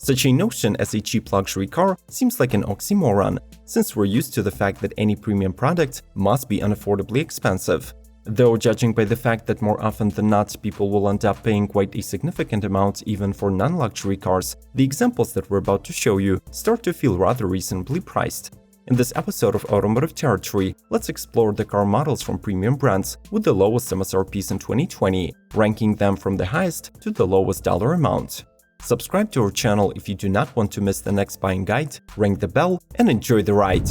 Such a notion as a cheap luxury car seems like an oxymoron, since we're used to the fact that any premium product must be unaffordably expensive. Though, judging by the fact that more often than not people will end up paying quite a significant amount even for non-luxury cars, the examples that we're about to show you start to feel rather reasonably priced. In this episode of Automotive Territory, let's explore the car models from premium brands with the lowest MSRPs in 2020, ranking them from the highest to the lowest dollar amount. Subscribe to our channel if you do not want to miss the next buying guide, ring the bell, and enjoy the ride.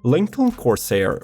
Lincoln Corsair.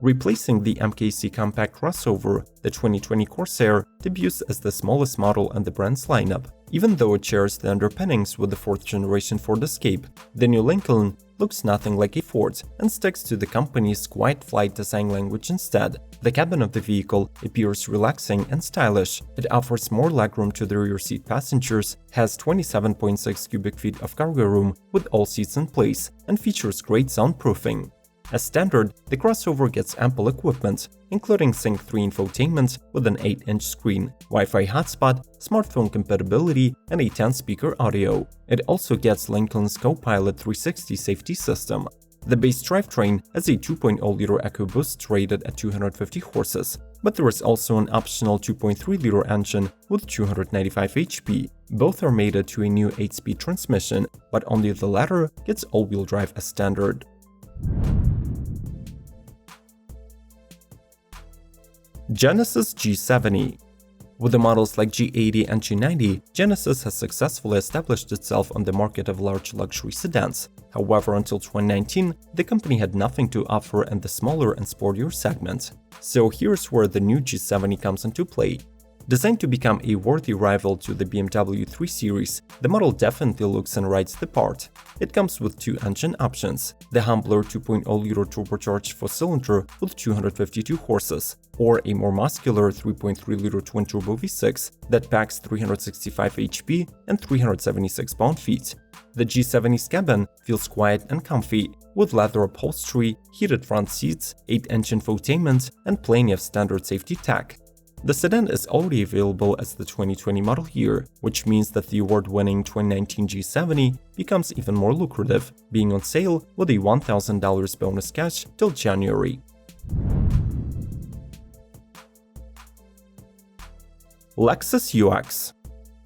Replacing the MKC compact crossover, the 2020 Corsair debuts as the smallest model in the brand's lineup. Even though it shares the underpinnings with the 4th generation Ford Escape, the new Lincoln looks nothing like a Ford and sticks to the company's quiet flight design language instead. The cabin of the vehicle appears relaxing and stylish. It offers more legroom to the rear seat passengers, has 27.6 cubic feet of cargo room with all seats in place, and features great soundproofing. As standard, the crossover gets ample equipment, including Sync 3 infotainment with an 8-inch screen, Wi-Fi hotspot, smartphone compatibility, and a 10-speaker audio. It also gets Lincoln's Co-Pilot 360 safety system. The base drivetrain has a 2.0-liter EcoBoost rated at 250 horses, but there is also an optional 2.3-liter engine with 295 HP. Both are mated to a new 8-speed transmission, but only the latter gets all-wheel drive as standard. Genesis G70. With the models like G80 and G90, Genesis has successfully established itself on the market of large luxury sedans. However, until 2019, the company had nothing to offer in the smaller and sportier segment. So here's where the new G70 comes into play. Designed to become a worthy rival to the BMW 3 Series, the model definitely looks and rides the part. It comes with two engine options, the humbler 2.0-liter turbocharged 4-cylinder with 252 horses, or a more muscular 3.3-liter twin-turbo V6 that packs 365 HP and 376 pound-feet. The G70's cabin feels quiet and comfy, with leather upholstery, heated front seats, 8-inch infotainment, and plenty of standard safety tech. The sedan is already available as the 2020 model year, which means that the award-winning 2019 G70 becomes even more lucrative, being on sale with a $1,000 bonus cash till January. Lexus UX.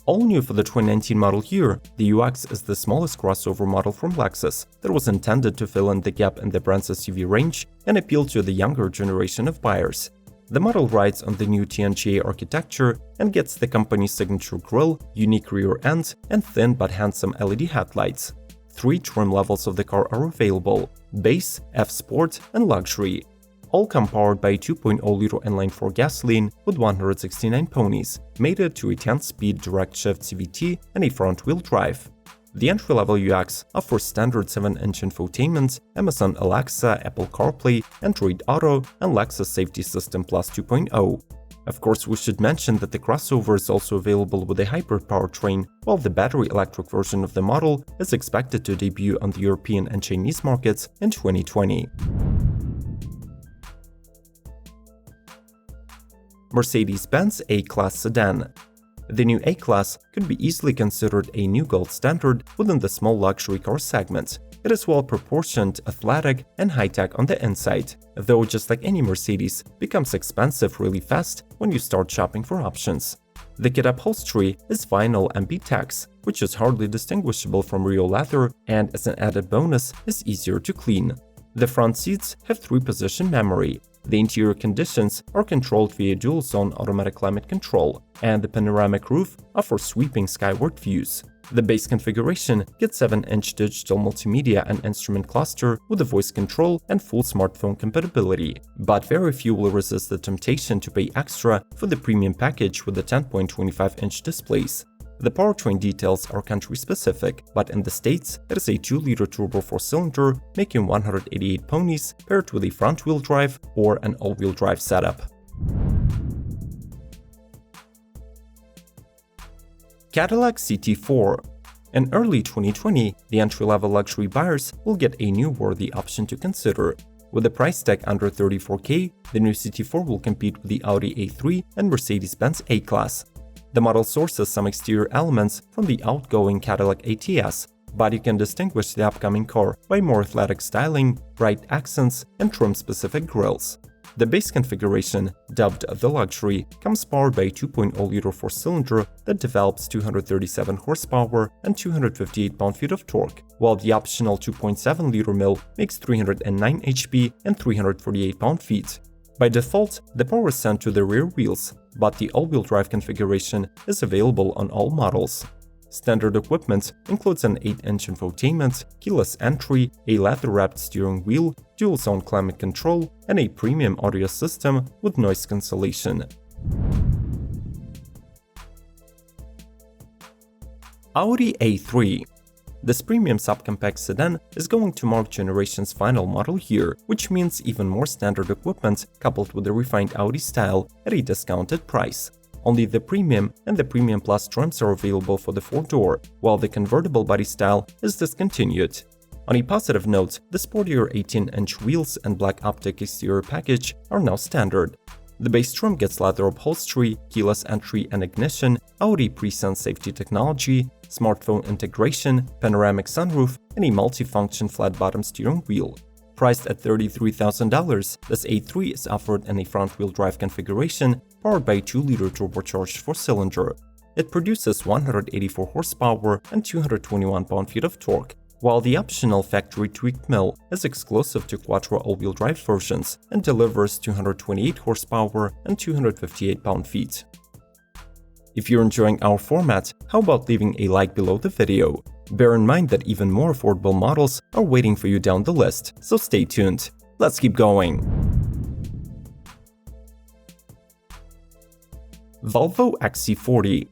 All new for the 2019 model year, the UX is the smallest crossover model from Lexus that was intended to fill in the gap in the brand's SUV range and appeal to the younger generation of buyers. The model rides on the new TNGA architecture and gets the company's signature grille, unique rear end, and thin but handsome LED headlights. 3 trim levels of the car are available: Base, F-Sport, and Luxury. All come powered by a 2.0-liter inline-4 gasoline with 169 ponies, mated to a 10-speed direct-shift CVT and a front-wheel drive. The entry-level UX offers standard 7-inch infotainment, Amazon Alexa, Apple CarPlay, Android Auto, and Lexus Safety System Plus 2.0. Of course, we should mention that the crossover is also available with a hybrid powertrain, while the battery electric version of the model is expected to debut on the European and Chinese markets in 2020. Mercedes-Benz A-Class sedan. The new A-Class could be easily considered a new gold standard within the small luxury car segment. It is well-proportioned, athletic, and high-tech on the inside, though just like any Mercedes, becomes expensive really fast when you start shopping for options. The kit upholstery is vinyl MB-Tex, which is hardly distinguishable from real leather and, as an added bonus, is easier to clean. The front seats have 3-position memory. The interior conditions are controlled via dual-zone automatic climate control, and the panoramic roof offers sweeping skyward views. The base configuration gets 7-inch digital multimedia and instrument cluster with a voice control and full smartphone compatibility, but very few will resist the temptation to pay extra for the premium package with the 10.25-inch displays. The powertrain details are country-specific, but in the States, it is a 2-liter turbo 4-cylinder making 188 ponies paired with a front-wheel drive or an all-wheel drive setup. Cadillac CT4. In early 2020, the entry-level luxury buyers will get a new worthy option to consider. With a price tag under $34K, the new CT4 will compete with the Audi A3 and Mercedes-Benz A-Class. The model sources some exterior elements from the outgoing Cadillac ATS, but you can distinguish the upcoming car by more athletic styling, bright accents, and trim-specific grills. The base configuration, dubbed the Luxury, comes powered by a 2.0-liter four-cylinder that develops 237 horsepower and 258 pound-feet of torque, while the optional 2.7-liter mill makes 309 HP and 348 pound-feet. By default, the power is sent to the rear wheels, but the all-wheel drive configuration is available on all models. Standard equipment includes an 8-inch infotainment, keyless entry, a leather-wrapped steering wheel, dual-zone climate control, and a premium audio system with noise cancellation. Audi A3. This premium subcompact sedan is going to mark generation's final model year, which means even more standard equipment coupled with the refined Audi style at a discounted price. Only the Premium and the Premium Plus trims are available for the 4-door, while the convertible body style is discontinued. On a positive note, the sportier 18-inch wheels and black optic exterior package are now standard. The base trim gets leather upholstery, keyless entry and ignition, Audi Presense safety technology, smartphone integration, panoramic sunroof, and a multifunction flat-bottom steering wheel. Priced at $33,000, this A3 is offered in a front-wheel drive configuration powered by a 2-liter turbocharged four-cylinder. It produces 184 horsepower and 221 pound-feet of torque, while the optional factory-tweaked mill is exclusive to Quattro all-wheel drive versions and delivers 228 horsepower and 258 pound-feet. If you're enjoying our format, how about leaving a like below the video? Bear in mind that even more affordable models are waiting for you down the list, so stay tuned. Let's keep going. Volvo XC40.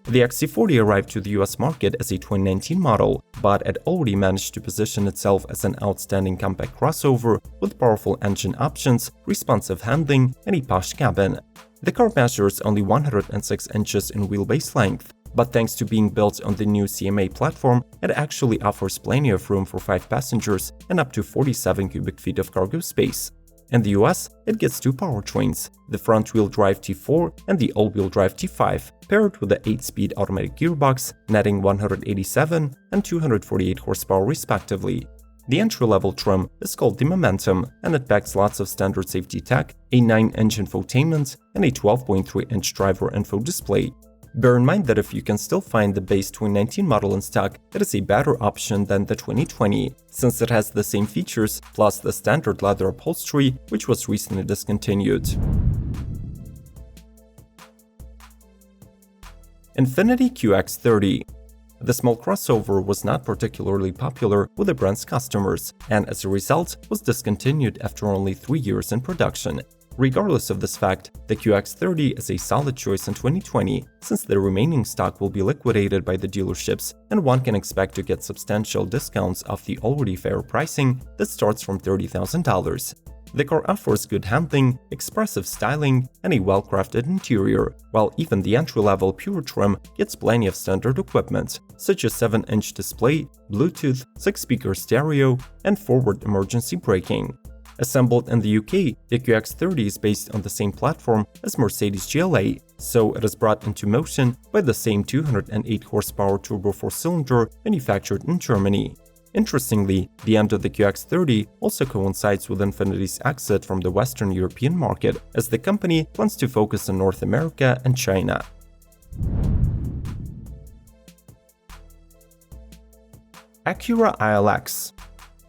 The XC40 arrived to the US market as a 2019 model, but had already managed to position itself as an outstanding compact crossover with powerful engine options, responsive handling, and a posh cabin. The car measures only 106 inches in wheelbase length, but thanks to being built on the new CMA platform, it actually offers plenty of room for 5 passengers and up to 47 cubic feet of cargo space. In the US, it gets 2 powertrains, the front-wheel drive T4 and the all-wheel drive T5, paired with the 8-speed automatic gearbox, netting 187 and 248 horsepower respectively. The entry-level trim is called the Momentum, and it packs lots of standard safety tech, a 9-inch infotainment, and a 12.3-inch driver info display. Bear in mind that if you can still find the base 2019 model in stock, it is a better option than the 2020, since it has the same features plus the standard leather upholstery, which was recently discontinued. Infiniti QX30. The small crossover was not particularly popular with the brand's customers, and as a result was discontinued after only 3 years in production. Regardless of this fact, the QX30 is a solid choice in 2020, since the remaining stock will be liquidated by the dealerships and one can expect to get substantial discounts off the already fair pricing that starts from $30,000. The car offers good handling, expressive styling, and a well-crafted interior, while even the entry-level pure trim gets plenty of standard equipment, such as 7-inch display, Bluetooth, 6-speaker stereo, and forward emergency braking. Assembled in the UK, the QX30 is based on the same platform as Mercedes GLA, so it is brought into motion by the same 208 horsepower turbo four-cylinder manufactured in Germany. Interestingly, the end of the QX30 also coincides with Infiniti's exit from the Western European market, as the company plans to focus on North America and China. Acura ILX.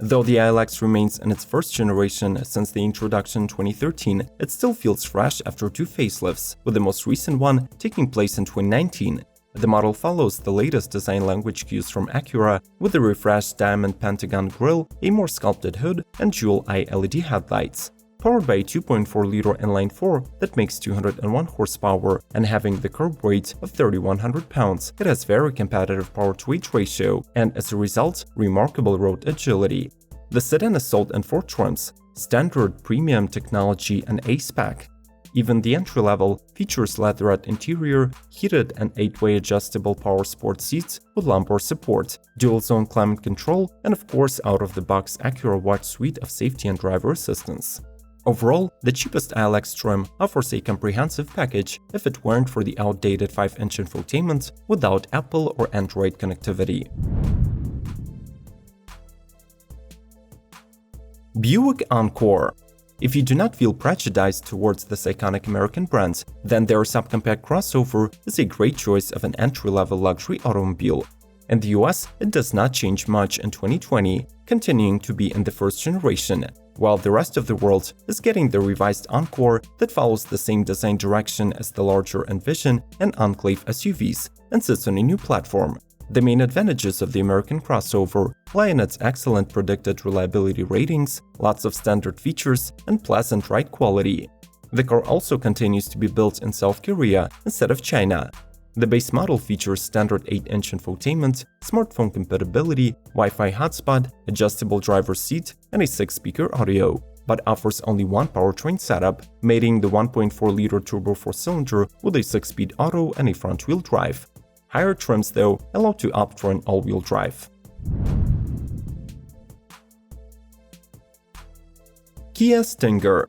Though the ILX remains in its first generation since the introduction in 2013, it still feels fresh after 2 facelifts, with the most recent one taking place in 2019. The model follows the latest design language cues from Acura, with a refreshed diamond pentagon grille, a more sculpted hood, and dual-eye LED headlights. Powered by a 2.4-liter inline-4 that makes 201 horsepower and having the curb weight of 3,100 pounds, it has very competitive power-to-weight ratio and, as a result, remarkable road agility. The sedan is sold in 4 trims: Standard, Premium, Technology, and A-Spec. Even the entry-level features leatherette interior, heated and 8-way adjustable power sport seats with lumbar support, dual-zone climate control, and of course out-of-the-box Acura Watch suite of safety and driver assistance. Overall, the cheapest ILX trim offers a comprehensive package if it weren't for the outdated 5-inch infotainment without Apple or Android connectivity. Buick Encore. If you do not feel prejudiced towards this iconic American brand, then their subcompact crossover is a great choice of an entry-level luxury automobile. In the US, it does not change much in 2020, continuing to be in the first generation, while the rest of the world is getting the revised Encore that follows the same design direction as the larger Envision and Enclave SUVs and sits on a new platform. The main advantages of the American crossover lie in its excellent predicted reliability ratings, lots of standard features, and pleasant ride quality. The car also continues to be built in South Korea instead of China. The base model features standard 8-inch infotainment, smartphone compatibility, Wi-Fi hotspot, adjustable driver's seat, and a 6-speaker audio, but offers only one powertrain setup, mating the 1.4-liter turbo 4-cylinder with a 6-speed auto and a front-wheel drive. Higher trims, though, allow to opt for an all-wheel drive. Kia Stinger.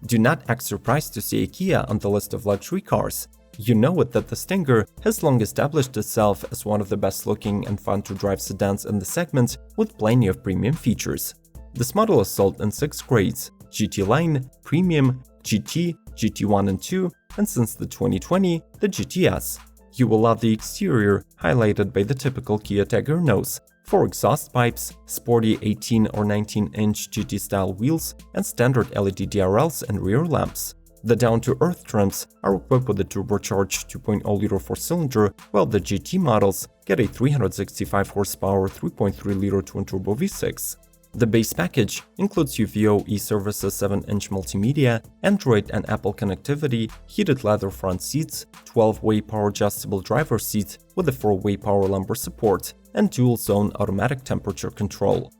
Do not act surprised to see a Kia on the list of luxury cars. You know it that the Stinger has long established itself as one of the best-looking and fun-to-drive sedans in the segment with plenty of premium features. This model is sold in 6 grades: GT Line, Premium, GT, GT1 and 2, and since the 2020, the GTS. You will love the exterior, highlighted by the typical Kia Tiger nose, 4 exhaust pipes, sporty 18 or 19-inch GT-style wheels, and standard LED DRLs and rear lamps. The down-to-earth trims are equipped with a turbocharged 2.0-liter 4-cylinder, while the GT models get a 365-horsepower 3.3-liter twin-turbo V6. The base package includes UVO e-Services 7-inch multimedia, Android and Apple connectivity, heated leather front seats, 12-way power-adjustable driver's seat with a 4-way power lumbar support, and dual-zone automatic temperature control.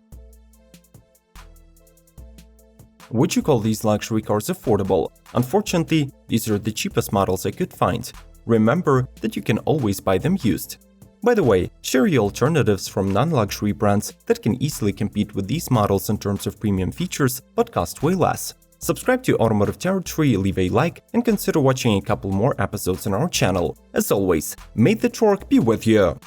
Would you call these luxury cars affordable? Unfortunately, these are the cheapest models I could find. Remember that you can always buy them used. By the way, share your alternatives from non-luxury brands that can easily compete with these models in terms of premium features but cost way less. Subscribe to Automotive Territory, leave a like, and consider watching a couple more episodes on our channel. As always, may the torque be with you!